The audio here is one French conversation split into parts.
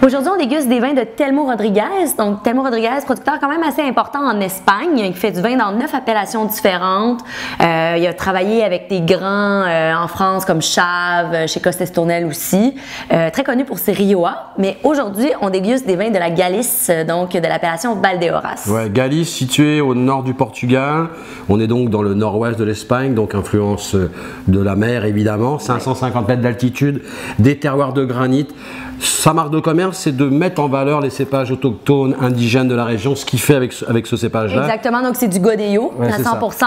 Aujourd'hui, on déguste des vins de Telmo Rodriguez. Donc, Telmo Rodriguez, producteur quand même assez important en Espagne. Il fait du vin dans 9 appellations différentes. Il a travaillé avec des grands en France comme Chave, chez Costes Tournelle aussi. Très connu pour ses Rioja. Mais aujourd'hui, on déguste des vins de la Galice, donc de l'appellation Valdeorras. Ouais, Galice, située au nord du Portugal. On est donc dans le nord-ouest de l'Espagne, donc influence de la mer évidemment. 550 mètres d'altitude, des terroirs de granit. Sa marque de commerce, c'est de mettre en valeur les cépages autochtones, indigènes de la région, ce qu'il fait avec ce cépage-là. Exactement, donc c'est du Godello, ouais, à 100%.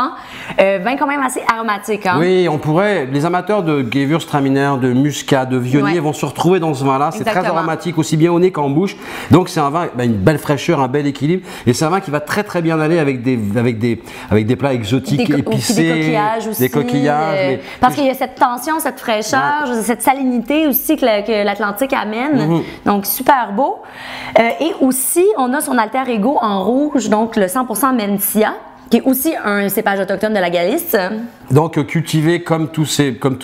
Vin quand même assez aromatique. Hein? Oui, on pourrait, les amateurs de Gewürztraminer, de Muscat, de Viognier vont se retrouver dans ce vin-là. C'est très aromatique, aussi bien au nez qu'en bouche. Donc c'est un vin, une belle fraîcheur, un bel équilibre. Et c'est un vin qui va très très bien aller avec des plats exotiques, épicés. Des coquillages aussi. Des coquillages. Parce qu'il y a cette tension, cette fraîcheur, cette salinité aussi que l'Atlantique amène. Donc, super beau. Et aussi, on a son alter ego en rouge, donc le 100% Mencia, qui est aussi un cépage autochtone de la Galice. Donc cultivé comme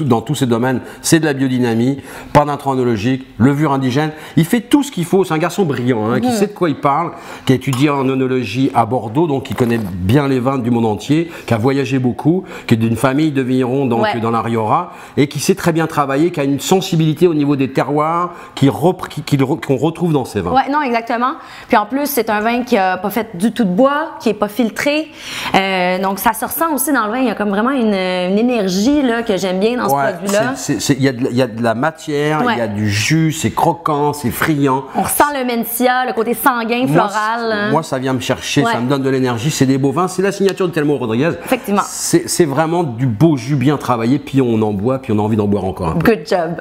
dans tous ces domaines, c'est de la biodynamie, pas d'intrants œnologiques, levure indigène. Il fait tout ce qu'il faut. C'est un garçon brillant, hein, qui sait de quoi il parle, qui a étudié en œnologie à Bordeaux, donc qui connaît bien les vins du monde entier, qui a voyagé beaucoup, qui est d'une famille de vignerons dans la Rioja, et qui sait très bien travailler, qui a une sensibilité au niveau des terroirs qu'on retrouve dans ses vins. Ouais, non, exactement. Puis en plus, c'est un vin qui n'a pas fait du tout de bois, qui n'est pas filtré. Donc ça se ressent aussi dans le vin. Il y a comme vraiment une énergie là, que j'aime bien dans ce produit-là. Il y a de la matière, il y a du jus, c'est croquant, c'est friand. On ressent le Mencia, le côté sanguin, floral. Moi, ça vient me chercher, ça me donne de l'énergie. C'est des beaux vins. C'est la signature de Telmo Rodriguez. Effectivement. C'est vraiment du beau jus bien travaillé, puis on en boit, puis on a envie d'en boire encore un peu. Good job.